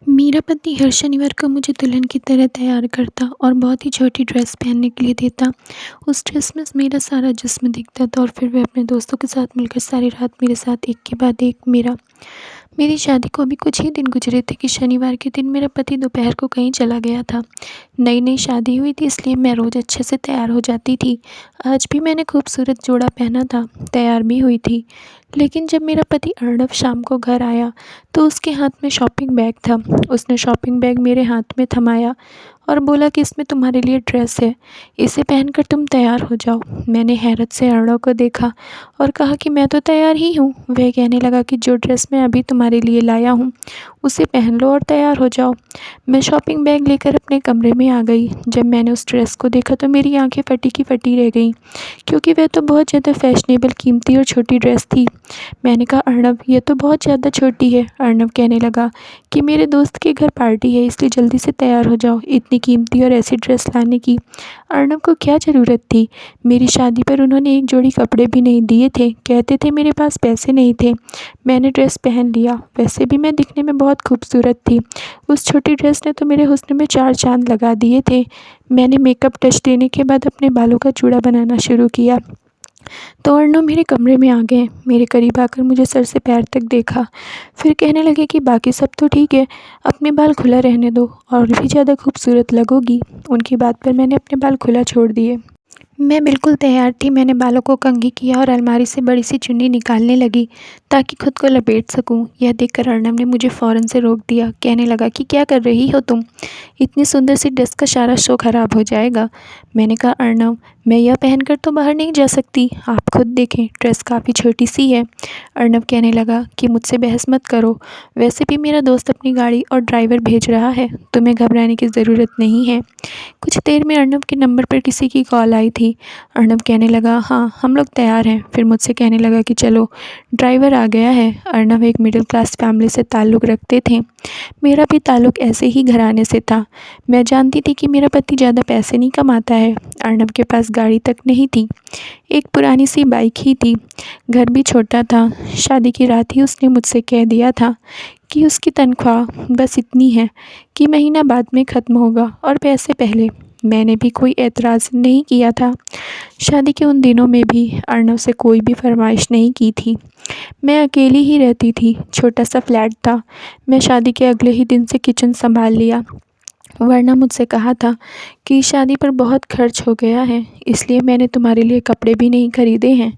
मेरा पति हर शनिवार को मुझे दुल्हन की तरह तैयार करता और बहुत ही छोटी ड्रेस पहनने के लिए देता। उस ड्रेस में मेरा सारा जिस्म दिखता था और फिर वह अपने दोस्तों के साथ मिलकर सारी रात मेरे साथ एक के बाद एक मेरी शादी को अभी कुछ ही दिन गुजरे थे कि शनिवार के दिन मेरा पति दोपहर को कहीं चला गया था। नई-नई शादी हुई थी, इसलिए मैं रोज़ अच्छे से तैयार हो जाती थी। आज भी मैंने खूबसूरत जोड़ा पहना था, तैयार भी हुई थी। लेकिन जब मेरा पति अर्णव शाम को घर आया तो उसके हाथ में शॉपिंग बैग था। उसने शॉपिंग बैग मेरे हाथ में थमाया और बोला कि इसमें तुम्हारे लिए ड्रेस है, इसे पहनकर तुम तैयार हो जाओ। मैंने हैरत से अर्णव को देखा और कहा कि मैं तो तैयार ही हूँ। वह कहने लगा कि जो ड्रेस मैं अभी तुम्हारे लिए लाया हूँ उसे पहन लो और तैयार हो जाओ। मैं शॉपिंग बैग लेकर अपने कमरे में आ गई। जब मैंने उस ड्रेस को देखा तो मेरी आंखें फटी की फटी रह गईं, क्योंकि वह तो बहुत ज़्यादा फैशनेबल, कीमती और छोटी ड्रेस थी। मैंने कहा, अर्णव ये तो बहुत ज़्यादा छोटी है। अर्णव कहने लगा कि मेरे दोस्त के घर पार्टी है, इसलिए जल्दी से तैयार हो जाओ। इतनी कीमती और ऐसी ड्रेस लाने की अर्णव को क्या ज़रूरत थी? मेरी शादी पर उन्होंने एक जोड़ी कपड़े भी नहीं दिए थे, कहते थे मेरे पास पैसे नहीं थे। मैंने ड्रेस पहन लिया। वैसे भी मैं दिखने में बहुत खूबसूरत थी। उस छोटी ड्रेस ने तो मेरे हुस्न में 4 चाँद लगा दिए थे। मैंने मेकअप टच देने के बाद अपने बालों का जूड़ा बनाना शुरू किया तो अर्णव मेरे कमरे में आ गए। मेरे करीब आकर मुझे सर से पैर तक देखा, फिर कहने लगे कि बाकी सब तो ठीक है, अपने बाल खुला रहने दो और भी ज़्यादा खूबसूरत लगोगी। उनकी बात पर मैंने अपने बाल खुला छोड़ दिए। मैं बिल्कुल तैयार थी। मैंने बालों को कंघी किया और अलमारी से बड़ी सी चुन्नी निकालने लगी ताकि खुद को लपेट सकूं। यह देखकर अर्णव ने मुझे फ़ौरन से रोक दिया। कहने लगा कि क्या कर रही हो तुम? इतनी सुंदर सी ड्रेस का सारा शो ख़राब हो जाएगा। मैंने कहा, अर्णव मैं यह पहनकर तो बाहर नहीं जा सकती, आप खुद देखें, ड्रेस काफ़ी छोटी सी है। अर्णव कहने लगा कि मुझसे बहस मत करो, वैसे भी मेरा दोस्त अपनी गाड़ी और ड्राइवर भेज रहा है, तुम्हें घबराने की ज़रूरत नहीं है। कुछ देर में अर्णव के नंबर पर किसी की कॉल आई थी। अर्णव कहने लगा, हाँ हम लोग तैयार हैं। फिर मुझसे कहने लगा कि चलो, ड्राइवर आ गया है। अर्णव एक मिडिल क्लास फैमिली से ताल्लुक़ रखते थे। मेरा भी ताल्लुक़ ऐसे ही घराने से था। मैं जानती थी कि मेरा पति ज़्यादा पैसे नहीं कमाता है। अर्णव के पास गाड़ी तक नहीं थी, एक पुरानी सी बाइक ही थी। घर भी छोटा था। शादी की रात ही उसने मुझसे कह दिया था कि उसकी तनख्वाह बस इतनी है कि महीना बाद में ख़त्म होगा और पैसे पहले। मैंने भी कोई एतराज़ नहीं किया था। शादी के उन दिनों में भी अर्णव से कोई भी फरमाइश नहीं की थी। मैं अकेली ही रहती थी, छोटा सा फ्लैट था। मैं शादी के अगले ही दिन से किचन संभाल लिया, वरना मुझसे कहा था कि शादी पर बहुत खर्च हो गया है, इसलिए मैंने तुम्हारे लिए कपड़े भी नहीं खरीदे हैं।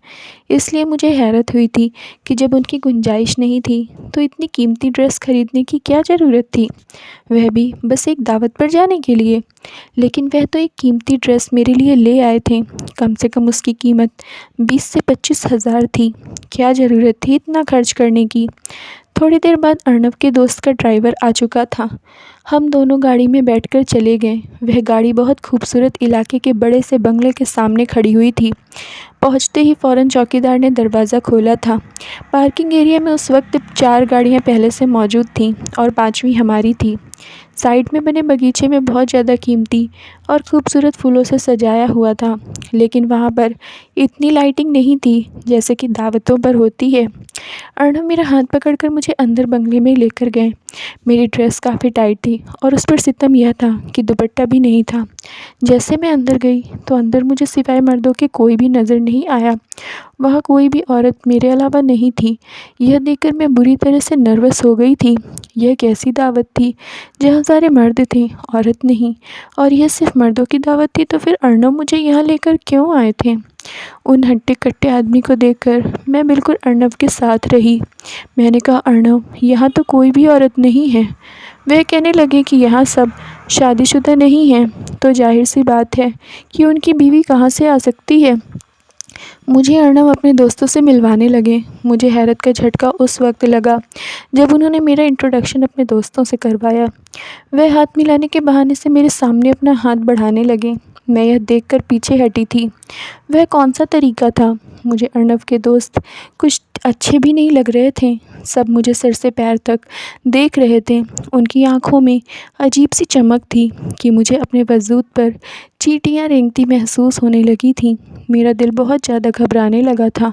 इसलिए मुझे हैरत हुई थी कि जब उनकी गुंजाइश नहीं थी तो इतनी कीमती ड्रेस खरीदने की क्या ज़रूरत थी, वह भी बस एक दावत पर जाने के लिए। लेकिन वह तो एक कीमती ड्रेस मेरे लिए ले आए थे। कम से कम उसकी कीमत 20 से 25 हज़ार थी। क्या ज़रूरत थी इतना खर्च करने की? थोड़ी देर बाद अर्णव के दोस्त का ड्राइवर आ चुका था। हम दोनों गाड़ी में बैठकर चले गए। वह गाड़ी बहुत खूबसूरत इलाके के बड़े से बंगले के सामने खड़ी हुई थी। पहुंचते ही फ़ौरन चौकीदार ने दरवाज़ा खोला था। पार्किंग एरिया में उस वक्त 4 गाड़ियां पहले से मौजूद थीं और 5वीं हमारी थी। साइड में बने बगीचे में बहुत ज़्यादा कीमती और खूबसूरत फूलों से सजाया हुआ था, लेकिन वहाँ पर इतनी लाइटिंग नहीं थी जैसे कि दावतों पर होती है। अर्णव मेरा हाथ पकड़कर मुझे अंदर बंगले में लेकर गए। मेरी ड्रेस काफ़ी टाइट थी और उस पर सितम यह था कि दुपट्टा भी नहीं था। जैसे मैं अंदर गई तो अंदर मुझे सिवाय मर्दों के कोई भी नज़र नहीं आया। वहाँ कोई भी औरत मेरे अलावा नहीं थी। यह देखकर मैं बुरी तरह से नर्वस हो गई थी। यह कैसी दावत थी जहाँ सारे मर्द थे, औरत नहीं, और यह सिर्फ मर्दों की दावत थी? तो फिर अर्णव मुझे यहाँ लेकर क्यों आए थे? उन हट्टे-कट्टे आदमी को देखकर मैं बिल्कुल अर्णव के साथ रही। मैंने कहा, अर्णव यहाँ तो कोई भी औरत नहीं है। वह कहने लगे कि यहाँ सब शादीशुदा नहीं हैं, तो जाहिर सी बात है कि उनकी बीवी कहाँ से आ सकती है। मुझे अर्णव अपने दोस्तों से मिलवाने लगे। मुझे हैरत का झटका उस वक्त लगा जब उन्होंने मेरा इंट्रोडक्शन अपने दोस्तों से करवाया। वह हाथ मिलाने के बहाने से मेरे सामने अपना हाथ बढ़ाने लगे। मैं यह देखकर पीछे हटी थी। वह कौन सा तरीका था? मुझे अर्णव के दोस्त कुछ अच्छे भी नहीं लग रहे थे। सब मुझे सर से पैर तक देख रहे थे। उनकी आंखों में अजीब सी चमक थी कि मुझे अपने वजूद पर चींटियां रेंगती महसूस होने लगी थीं। मेरा दिल बहुत ज़्यादा घबराने लगा था।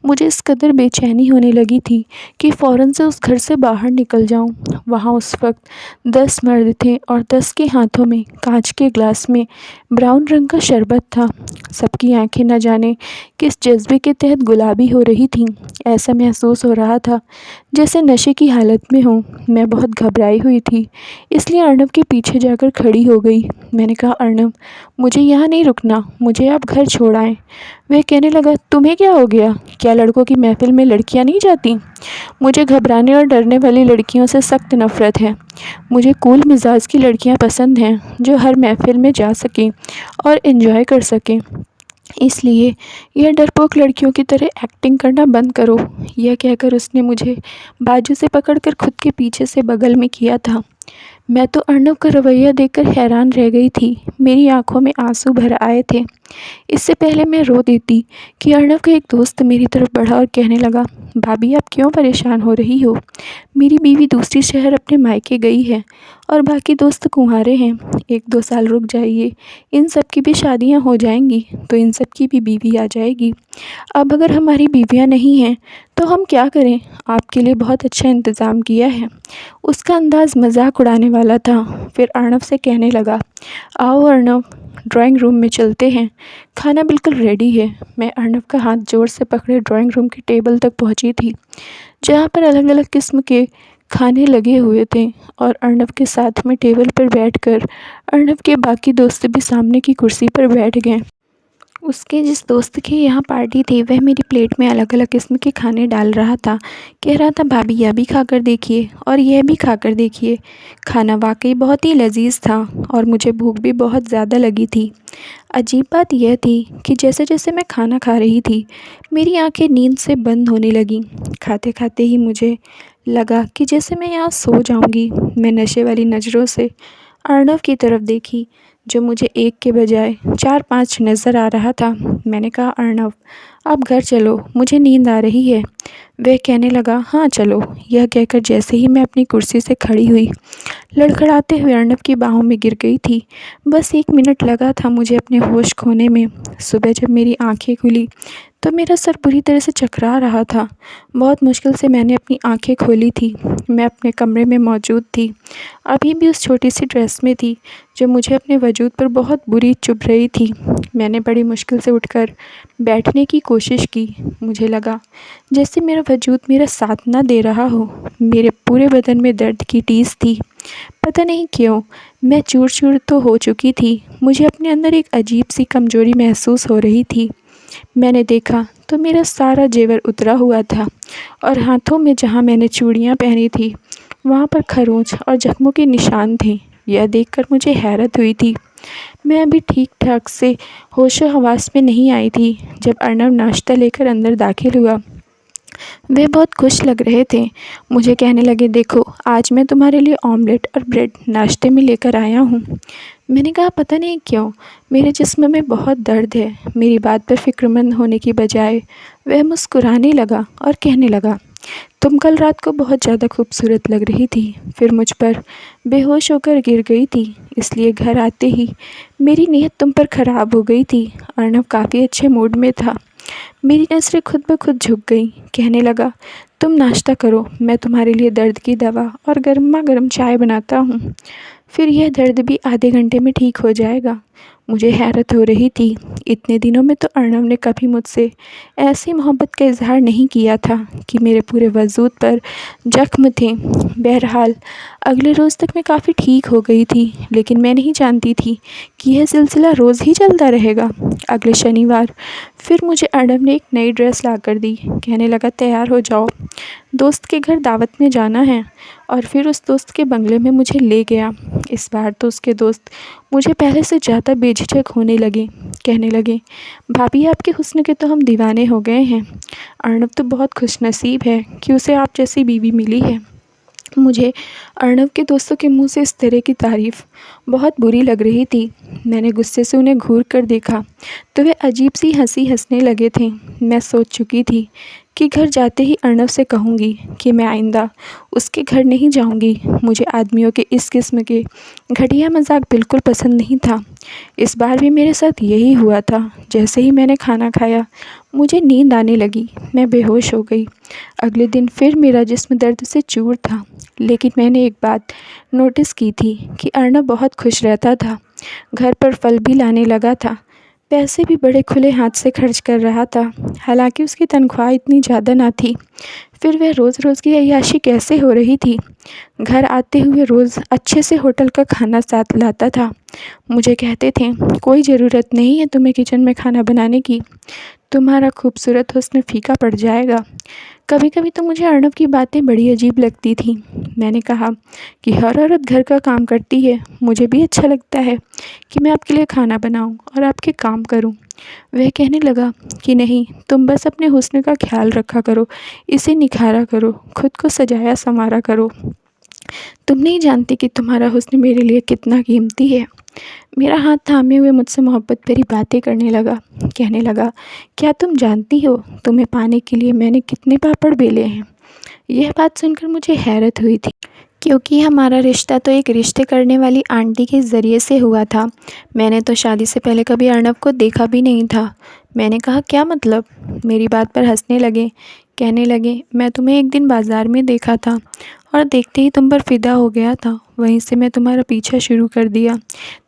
मुझे इस कदर बेचैनी होने लगी थी कि फ़ौरन से उस घर से बाहर निकल जाऊं। वहाँ उस वक्त 10 मर्द थे और 10 के हाथों में कांच के ग्लास में ब्राउन रंग का शरबत था। सबकी आंखें न जाने किस जज्बे के तहत गुलाबी हो रही थीं। ऐसा महसूस हो रहा था जैसे नशे की हालत में हूँ। मैं बहुत घबराई हुई थी, इसलिए अर्नब के पीछे जाकर खड़ी हो गई। मैंने कहा, अर्नब, मुझे यहाँ नहीं रुकना, मुझे आप घर छोड़ आएं। वह कहने लगा, तुम्हें क्या हो गया? क्या लड़कों की महफिल में लड़कियाँ नहीं जाती? मुझे घबराने और डरने वाली लड़कियों से सख्त नफ़रत है। मुझे कूल मिजाज की लड़कियाँ पसंद हैं जो हर महफिल में जा सकें और एंजॉय कर सकें। इसलिए यह डरपोक लड़कियों की तरह एक्टिंग करना बंद करो। यह कहकर उसने मुझे बाजू से पकड़कर खुद के पीछे से बगल में किया था। मैं तो अर्नब का रवैया देखकर हैरान रह गई थी। मेरी आंखों में आंसू भर आए थे। इससे पहले मैं रो देती कि अर्नब का एक दोस्त मेरी तरफ बढ़ा और कहने लगा, भाभी, आप क्यों परेशान हो रही हो? मेरी बीवी दूसरी शहर अपने मायके गई है और बाकी दोस्त कुंवारे हैं। 1-2 साल रुक जाइए, इन सब की भी शादियां हो जाएंगी तो इन सब की भी बीवी आ जाएगी। अब अगर हमारी बीवियां नहीं हैं तो हम क्या करें? आपके लिए बहुत अच्छा इंतज़ाम किया है। उसका अंदाज़ मजाक उड़ाने वाला था। फिर अर्नब से कहने लगा, आओ अर्नब, ड्राइंग रूम में चलते हैं, खाना बिल्कुल रेडी है। मैं अर्नब का हाथ जोर से पकड़े ड्राइंग रूम की टेबल तक पहुंची थी, जहां पर अलग अलग किस्म के खाने लगे हुए थे और अर्नब के साथ में टेबल पर बैठकर अर्नब के बाकी दोस्त भी सामने की कुर्सी पर बैठ गए। उसके जिस दोस्त की यहाँ पार्टी थी वह मेरी प्लेट में अलग अलग किस्म के खाने डाल रहा था। कह रहा था, भाभी, यह भी खाकर देखिए और यह भी खाकर देखिए। खाना वाकई बहुत ही लजीज था और मुझे भूख भी बहुत ज़्यादा लगी थी। अजीब बात यह थी कि जैसे जैसे मैं खाना खा रही थी मेरी आंखें नींद से बंद होने लगीं। खाते खाते ही मुझे लगा कि जैसे मैं यहाँ सो जाऊँगी। मैं नशे वाली नज़रों से अर्नब की तरफ देखी, जो मुझे एक के बजाय 4-5 नज़र आ रहा था। मैंने कहा, अर्नब, आप घर चलो, मुझे नींद आ रही है। वह कहने लगा, हाँ चलो। यह कहकर जैसे ही मैं अपनी कुर्सी से खड़ी हुई, लड़खड़ाते हुए अर्नब की बाहों में गिर गई थी। बस 1 मिनट लगा था मुझे अपने होश खोने में। सुबह जब मेरी आंखें खुली तो मेरा सर बुरी तरह से चकरा रहा था। बहुत मुश्किल से मैंने अपनी आंखें खोली थी। मैं अपने कमरे में मौजूद थी, अभी भी उस छोटी सी ड्रेस में थी जो मुझे अपने वजूद पर बहुत बुरी चुभ रही थी। मैंने बड़ी मुश्किल से उठकर बैठने की कोशिश की। मुझे लगा जैसे मेरा वजूद मेरा साथ ना दे रहा हो। मेरे पूरे बदन में दर्द की टीस थी। पता नहीं क्यों मैं चूर चूर तो हो चुकी थी। मुझे अपने अंदर एक अजीब सी कमज़ोरी महसूस हो रही थी। मैंने देखा तो मेरा सारा जेवर उतरा हुआ था और हाथों में जहाँ मैंने चूड़ियाँ पहनी थी वहाँ पर खरोंच और जख्मों के निशान थे। यह देखकर मुझे हैरत हुई थी। मैं अभी ठीक ठाक से होशो हवास में नहीं आई थी जब अर्नब नाश्ता लेकर अंदर दाखिल हुआ। वे बहुत खुश लग रहे थे। मुझे कहने लगे, देखो, आज मैं तुम्हारे लिए ऑमलेट और ब्रेड नाश्ते में लेकर आया हूँ। मैंने कहा, पता नहीं क्यों मेरे जिस्म में बहुत दर्द है। मेरी बात पर फिक्रमंद होने की बजाय वह मुस्कुराने लगा और कहने लगा, तुम कल रात को बहुत ज़्यादा खूबसूरत लग रही थी, फिर मुझ पर बेहोश होकर गिर गई थी, इसलिए घर आते ही मेरी नीयत तुम पर ख़राब हो गई थी। अर्नब काफ़ी अच्छे मूड में था। मेरी नज़रें खुद ब खुद झुक गईं। कहने लगा, तुम नाश्ता करो, मैं तुम्हारे लिए दर्द की दवा और गर्मा गर्म चाय बनाता हूँ। फिर यह दर्द भी आधे घंटे में ठीक हो जाएगा। मुझे हैरत हो रही थी। इतने दिनों में तो अर्नब ने कभी मुझसे ऐसी मोहब्बत का इजहार नहीं किया था कि मेरे पूरे वजूद पर जख्म थे। बहरहाल अगले रोज़ तक मैं काफ़ी ठीक हो गई थी, लेकिन मैं नहीं जानती थी कि यह सिलसिला रोज़ ही चलता रहेगा। अगले शनिवार फिर मुझे अर्नब ने एक नई ड्रेस ला कर दी। कहने लगा, तैयार हो जाओ, दोस्त के घर दावत में जाना है। और फिर उस दोस्त के बंगले में मुझे ले गया। इस बार तो उसके दोस्त मुझे पहले से ज़्यादा बेझिझक होने लगे। कहने लगे, भाभी, आपके हुस्न के तो हम दीवाने हो गए हैं। अर्नब तो बहुत खुशनसीब है कि उसे आप जैसी बीवी मिली है। मुझे अर्नब के दोस्तों के मुंह से इस तरह की तारीफ़ बहुत बुरी लग रही थी। मैंने गुस्से से उन्हें घूर कर देखा तो वे अजीब सी हंसी हंसने लगे थे। मैं सोच चुकी थी कि घर जाते ही अर्नव से कहूँगी कि मैं आइंदा उसके घर नहीं जाऊँगी। मुझे आदमियों के इस किस्म के घटिया मजाक बिल्कुल पसंद नहीं था। इस बार भी मेरे साथ यही हुआ था। जैसे ही मैंने खाना खाया मुझे नींद आने लगी, मैं बेहोश हो गई। अगले दिन फिर मेरा जिस्म दर्द से चूर था। लेकिन मैंने एक बात नोटिस की थी कि अर्नव बहुत खुश रहता था। घर पर फल भी लाने लगा था, पैसे भी बड़े खुले हाथ से खर्च कर रहा था। हालांकि उसकी तनख्वाह इतनी ज़्यादा ना थी, फिर वह रोज़ रोज़ की अय्याशी कैसे हो रही थी। घर आते हुए रोज़ अच्छे से होटल का खाना साथ लाता था। मुझे कहते थे, कोई ज़रूरत नहीं है तुम्हें किचन में खाना बनाने की, तुम्हारा खूबसूरत हुस्न फीका पड़ जाएगा। कभी कभी तो मुझे अर्नव की बातें बड़ी अजीब लगती थी। मैंने कहा कि हर औरत घर का काम करती है, मुझे भी अच्छा लगता है कि मैं आपके लिए खाना बनाऊं और आपके काम करूं। वह कहने लगा कि नहीं, तुम बस अपने हुस्न का ख्याल रखा करो, इसे निखारा करो, खुद को सजाया संवारा करो। तुम नहीं जानती कि तुम्हारा हुस्न मेरे लिए कितना कीमती है। मेरा हाथ थामे हुए मुझसे मोहब्बत भरी बातें करने लगा। कहने लगा, क्या तुम जानती हो तुम्हें पाने के लिए मैंने कितने पापड़ बेले हैं। यह बात सुनकर मुझे हैरत हुई थी, क्योंकि हमारा रिश्ता तो एक रिश्ते करने वाली आंटी के ज़रिए से हुआ था। मैंने तो शादी से पहले कभी अर्नव को देखा भी नहीं था। मैंने कहा, क्या मतलब। मेरी बात पर हंसने लगे। कहने लगे, मैं तुम्हें एक दिन बाज़ार में देखा था और देखते ही तुम पर फ़िदा हो गया था। वहीं से मैं तुम्हारा पीछा शुरू कर दिया।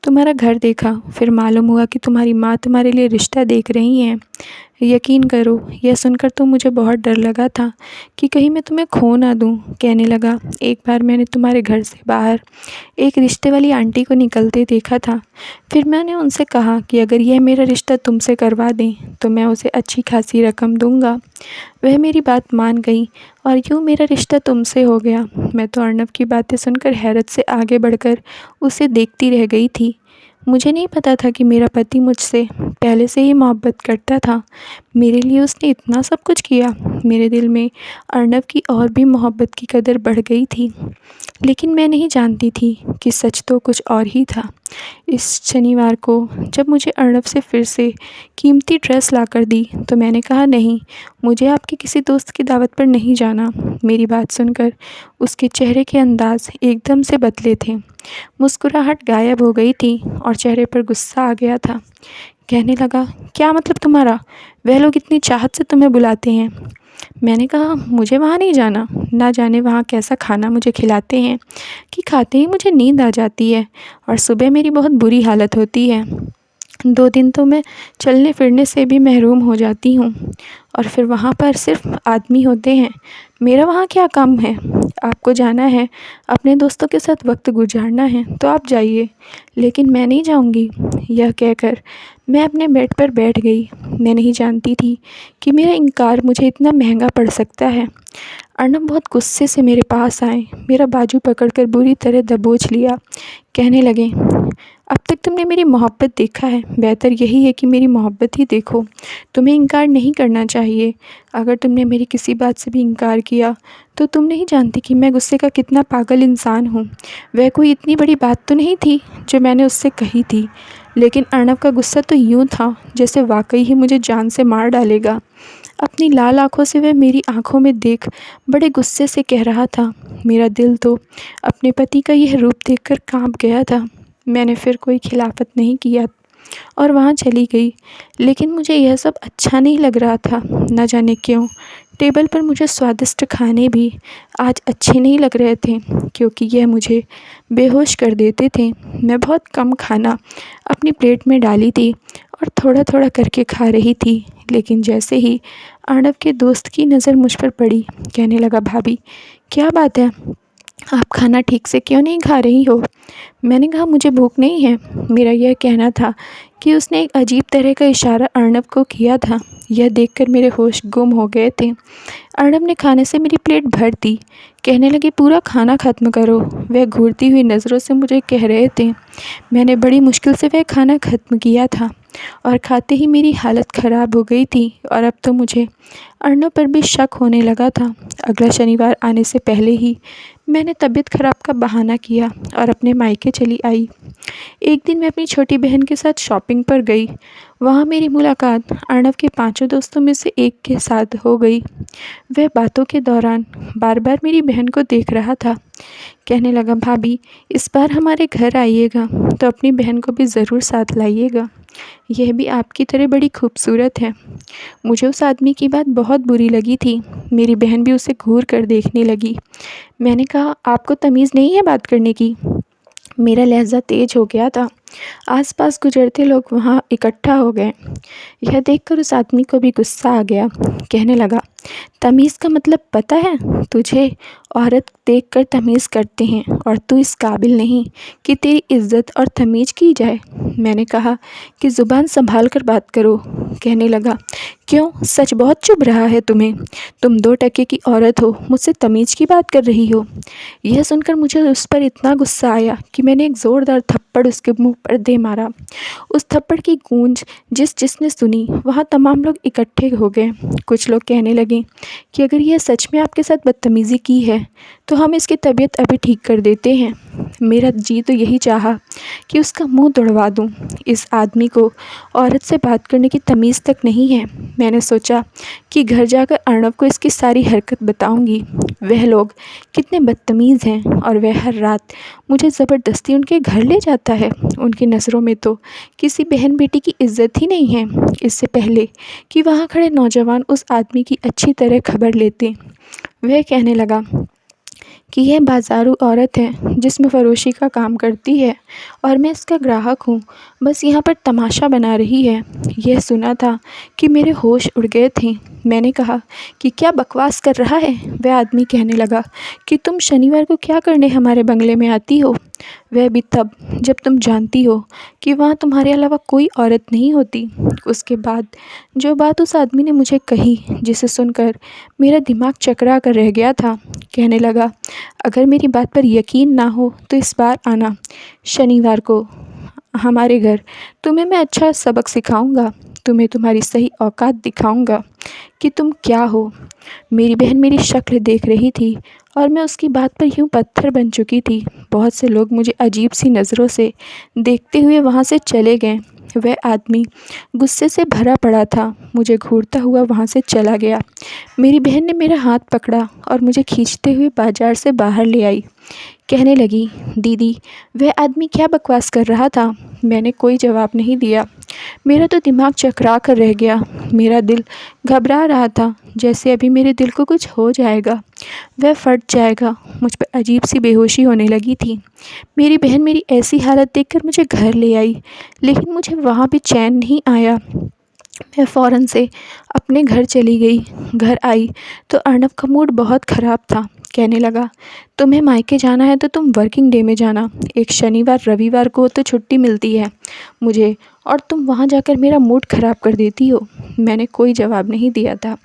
तुम्हारा घर देखा, फिर मालूम हुआ कि तुम्हारी माँ तुम्हारे लिए रिश्ता देख रही हैं। यकीन करो, यह सुनकर तो मुझे बहुत डर लगा था कि कहीं मैं तुम्हें खो ना दूँ। कहने लगा, एक बार मैंने तुम्हारे घर से बाहर एक रिश्ते वाली आंटी को निकलते देखा था। फिर मैंने उनसे कहा कि अगर यह मेरा रिश्ता तुमसे करवा दें तो मैं उसे अच्छी खासी रकम दूंगा। वह मेरी बात मान गई और यूँ मेरा रिश्ता तुमसे हो गया। मैं तो अर्नव की बातें सुनकर हैरत से आगे बढ़कर उसे देखती रह गई थी। मुझे नहीं पता था कि मेरा पति मुझसे पहले से ही मोहब्बत करता था। मेरे लिए उसने इतना सब कुछ किया। मेरे दिल में अर्नव की और भी मोहब्बत की कदर बढ़ गई थी। लेकिन मैं नहीं जानती थी कि सच तो कुछ और ही था। इस शनिवार को जब मुझे अर्नव से फिर से कीमती ड्रेस लाकर दी तो मैंने कहा, नहीं, मुझे आपके किसी दोस्त की दावत पर नहीं जाना। मेरी बात सुनकर उसके चेहरे के अंदाज एकदम से बदले थे। मुस्कुराहट गायब हो गई थी और चेहरे पर गुस्सा आ गया था। कहने लगा, क्या मतलब तुम्हारा, वह लोग इतनी चाहत से तुम्हें बुलाते हैं। मैंने कहा, मुझे वहाँ नहीं जाना। ना जाने वहाँ कैसा खाना मुझे खिलाते हैं कि खाते ही मुझे नींद आ जाती है और सुबह मेरी बहुत बुरी हालत होती है। 2 दिन तो मैं चलने फिरने से भी महरूम हो जाती हूँ और फिर वहाँ पर सिर्फ आदमी होते हैं। मेरा वहाँ क्या काम है। आपको जाना है, अपने दोस्तों के साथ वक्त गुजारना है तो आप जाइए, लेकिन मैं नहीं जाऊँगी। यह कहकर मैं अपने बेड पर बैठ गई। मैं नहीं जानती थी कि मेरा इनकार मुझे इतना महंगा पड़ सकता है। अर्नव बहुत गुस्से से मेरे पास आए, मेरा बाजू पकड़कर बुरी तरह दबोच लिया। कहने लगे, अब तक तुमने मेरी मोहब्बत देखा है, बेहतर यही है कि मेरी मोहब्बत ही देखो। तुम्हें इनकार नहीं करना चाहिए। अगर तुमने मेरी किसी बात से भी इनकार किया तो तुम नहीं जानती कि मैं गुस्से का कितना पागल इंसान हूँ। वह कोई इतनी बड़ी बात तो नहीं थी जो मैंने उससे कही थी, लेकिन अर्नव का गुस्सा तो यूँ था जैसे वाकई ही मुझे जान से मार डालेगा। अपनी लाल आँखों से वह मेरी आँखों में देख बड़े गुस्से से कह रहा था। मेरा दिल तो अपने पति का यह रूप देखकर काँप गया था। मैंने फिर कोई खिलाफत नहीं किया और वहाँ चली गई। लेकिन मुझे यह सब अच्छा नहीं लग रहा था। न जाने क्यों टेबल पर मुझे स्वादिष्ट खाने भी आज अच्छे नहीं लग रहे थे, क्योंकि यह मुझे बेहोश कर देते थे। मैं बहुत कम खाना अपनी प्लेट में डाली थी और थोड़ा थोड़ा करके खा रही थी। लेकिन जैसे ही अर्नव के दोस्त की नज़र मुझ पर पड़ी, कहने लगा, भाभी क्या बात है, आप खाना ठीक से क्यों नहीं खा रही हो। मैंने कहा, मुझे भूख नहीं है। मेरा यह कहना था कि उसने एक अजीब तरह का इशारा अर्नव को किया था। यह देखकर मेरे होश गुम हो गए थे। अर्नव ने खाने से मेरी प्लेट भर दी। कहने लगे, पूरा खाना ख़त्म करो। वह घूरती हुई नज़रों से मुझे कह रहे थे। मैंने बड़ी मुश्किल से वह खाना ख़त्म किया था और खाते ही मेरी हालत ख़राब हो गई थी और अब तो मुझे अर्नव पर भी शक होने लगा था। अगला शनिवार आने से पहले ही मैंने तबीयत ख़राब का बहाना किया और अपने मायके चली आई। एक दिन मैं अपनी छोटी बहन के साथ शॉपिंग पर गई। वहाँ मेरी मुलाकात अर्णव के पांचों दोस्तों में से एक के साथ हो गई। वह बातों के दौरान बार बार मेरी बहन को देख रहा था। कहने लगा, भाभी इस बार हमारे घर आइएगा तो अपनी बहन को भी ज़रूर साथ लाइएगा। यह भी आपकी तरह बड़ी खूबसूरत है। मुझे उस आदमी की बात बहुत बुरी लगी थी। मेरी बहन भी उसे घूर कर देखने लगी। मैंने कहा, आपको तमीज़ नहीं है बात करने की? मेरा लहज़ा तेज हो गया था। आसपास गुजरते लोग वहाँ इकट्ठा हो गए। यह देखकर उस आदमी को भी गुस्सा आ गया। कहने लगा, तमीज़ का मतलब पता है तुझे? औरत देखकर तमीज़ करते हैं और तू इस काबिल नहीं कि तेरी इज्जत और तमीज़ की जाए। मैंने कहा कि ज़ुबान संभाल कर बात करो। कहने लगा, क्यों, सच बहुत चुभ रहा है तुम्हें? तुम 2 टके की औरत हो, मुझसे तमीज़ की बात कर रही हो। यह सुनकर मुझे उस पर इतना गुस्सा आया कि मैंने एक ज़ोरदार थप्पड़ उसके मुंह पर दे मारा। उस थप्पड़ की गूंज जिसने सुनी, वहाँ तमाम लोग इकट्ठे हो गए। कुछ लोग कहने लगे कि अगर यह सच में आपके साथ बदतमीज़ी की है तो हम इसकी तबीयत अभी ठीक कर देते हैं। मेरा जी तो यही चाहा कि उसका मुंह तोड़वा दूं। इस आदमी को औरत से बात करने की तमीज़ तक नहीं है। मैंने सोचा कि घर जाकर अर्णव को इसकी सारी हरकत बताऊंगी। वह लोग कितने बदतमीज़ हैं और वह हर रात मुझे ज़बरदस्ती उनके घर ले जाता है। उनकी नज़रों में तो किसी बहन बेटी की इज्जत ही नहीं है। इससे पहले कि वहाँ खड़े नौजवान उस आदमी की अच्छी तरह खबर लेते, वह कहने लगा कि यह बाज़ारू औरत है जिसमें फ़रोशी का काम करती है और मैं इसका ग्राहक हूँ, बस यहाँ पर तमाशा बना रही है। यह सुना था कि मेरे होश उड़ गए थे। मैंने कहा कि क्या बकवास कर रहा है? वह आदमी कहने लगा कि तुम शनिवार को क्या करने हमारे बंगले में आती हो? वह भी तब जब तुम जानती हो कि वहाँ तुम्हारे अलावा कोई औरत नहीं होती। उसके बाद जो बात उस आदमी ने मुझे कही, जिसे सुनकर मेरा दिमाग चकरा कर रह गया था। कहने लगा, अगर मेरी बात पर यकीन ना हो तो इस बार आना शनिवार को हमारे घर। तुम्हें मैं अच्छा सबक सिखाऊंगा। तुम्हें तुम्हारी सही औकात दिखाऊंगा कि तुम क्या हो। मेरी बहन मेरी शक्ल देख रही थी और मैं उसकी बात पर यूं पत्थर बन चुकी थी। बहुत से लोग मुझे अजीब सी नज़रों से देखते हुए वहाँ से चले गए। वह आदमी गुस्से से भरा पड़ा था। मुझे घूरता हुआ वहाँ से चला गया। मेरी बहन ने मेरा हाथ पकड़ा और मुझे खींचते हुए बाजार से बाहर ले आई। कहने लगी, दीदी वह आदमी क्या बकवास कर रहा था? मैंने कोई जवाब नहीं दिया। मेरा तो दिमाग चकरा कर रह गया। मेरा दिल घबरा रहा था, जैसे अभी मेरे दिल को कुछ हो जाएगा, वह फट जाएगा। मुझ पर अजीब सी बेहोशी होने लगी थी। मेरी बहन मेरी ऐसी हालत देखकर मुझे घर ले आई, लेकिन मुझे वहाँ भी चैन नहीं आया। मैं फ़ौरन से अपने घर चली गई। घर आई तो अर्णव का मूड बहुत ख़राब था। कहने लगा, तुम्हें मायके जाना है तो तुम वर्किंग डे में जाना। एक शनिवार रविवार को तो छुट्टी मिलती है मुझे, और तुम वहाँ जाकर मेरा मूड ख़राब कर देती हो। मैंने कोई जवाब नहीं दिया था,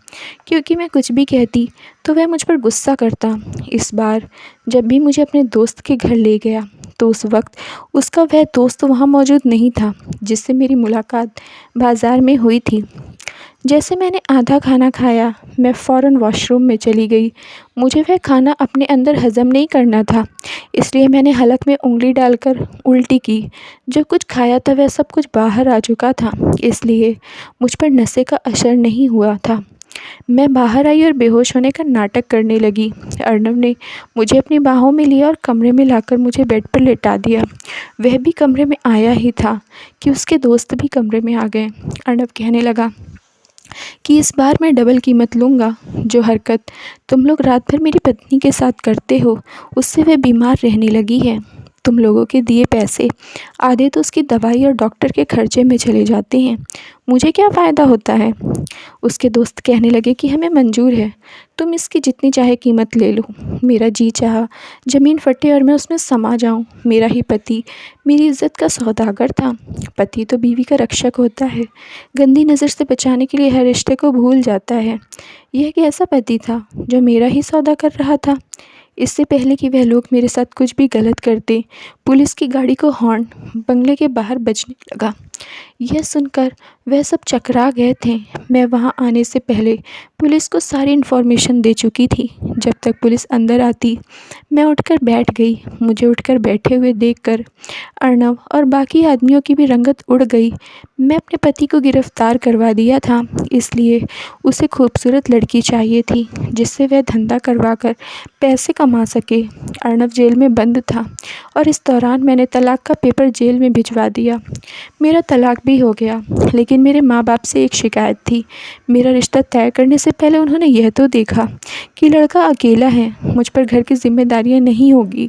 क्योंकि मैं कुछ भी कहती तो वह मुझ पर गुस्सा करता। इस बार जब भी मुझे अपने दोस्त के घर ले गया तो उस वक्त उसका वह दोस्त वहाँ मौजूद नहीं था जिससे मेरी मुलाकात बाज़ार में हुई थी। जैसे मैंने आधा खाना खाया, मैं फ़ौरन वॉशरूम में चली गई। मुझे वह खाना अपने अंदर हज़म नहीं करना था, इसलिए मैंने हलक में उंगली डालकर उल्टी की। जो कुछ खाया था वह सब कुछ बाहर आ चुका था, इसलिए मुझ पर नशे का असर नहीं हुआ था। मैं बाहर आई और बेहोश होने का नाटक करने लगी। अर्णव ने मुझे अपनी बाहों में लिया और कमरे में लाकर मुझे बेड पर लेटा दिया। वह भी कमरे में आया ही था कि उसके दोस्त भी कमरे में आ गए। अर्णव कहने लगा कि इस बार मैं डबल कीमत लूँगा। जो हरकत तुम लोग रात भर मेरी पत्नी के साथ करते हो, उससे वह बीमार रहने लगी है। तुम लोगों के दिए पैसे आधे तो उसकी दवाई और डॉक्टर के खर्चे में चले जाते हैं, मुझे क्या फ़ायदा होता है? उसके दोस्त कहने लगे कि हमें मंजूर है, तुम इसकी जितनी चाहे कीमत ले लो। मेरा जी चाहा ज़मीन फटे और मैं उसमें समा जाऊं। मेरा ही पति मेरी इज्जत का सौदागर था। पति तो बीवी का रक्षक होता है, गंदी नज़र से बचाने के लिए हर रिश्ते को भूल जाता है। यह एक ऐसा पति था जो मेरा ही सौदा कर रहा था। इससे पहले कि वह लोग मेरे साथ कुछ भी गलत करते, पुलिस की गाड़ी को हॉर्न बंगले के बाहर बजने लगा। यह सुनकर वह सब चकरा गए थे। मैं वहाँ आने से पहले पुलिस को सारी इन्फॉर्मेशन दे चुकी थी। जब तक पुलिस अंदर आती मैं उठकर बैठ गई। मुझे उठकर बैठे हुए देखकर अर्नव और बाकी आदमियों की भी रंगत उड़ गई। मैं अपने पति को गिरफ्तार करवा दिया था, इसलिए उसे खूबसूरत लड़की चाहिए थी जिससे वह धंधा करवा कर पैसे कमा सके। अर्नव जेल में बंद था और इस दौरान मैंने तलाक का पेपर जेल में भिजवा दिया। मेरा तलाक भी हो गया, लेकिन मेरे माँ बाप से एक शिकायत थी। मेरा रिश्ता तय करने से पहले उन्होंने यह तो देखा कि लड़का अकेला है, मुझ पर घर की जिम्मेदारियाँ नहीं होगी,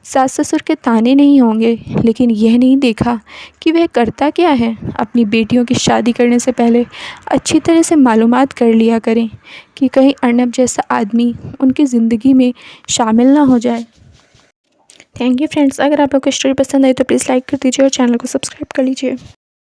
सास ससुर के ताने नहीं होंगे, लेकिन यह नहीं देखा कि वह करता क्या है। अपनी बेटियों की शादी करने से पहले अच्छी तरह से मालूमात कर लिया करें कि कहीं अर्नब जैसा आदमी उनकी ज़िंदगी में शामिल ना हो जाए। Thank you friends. अगर आप लोग को स्टोरी पसंद आई तो प्लीज़ लाइक कर दीजिए और चैनल को सब्सक्राइब कर लीजिए।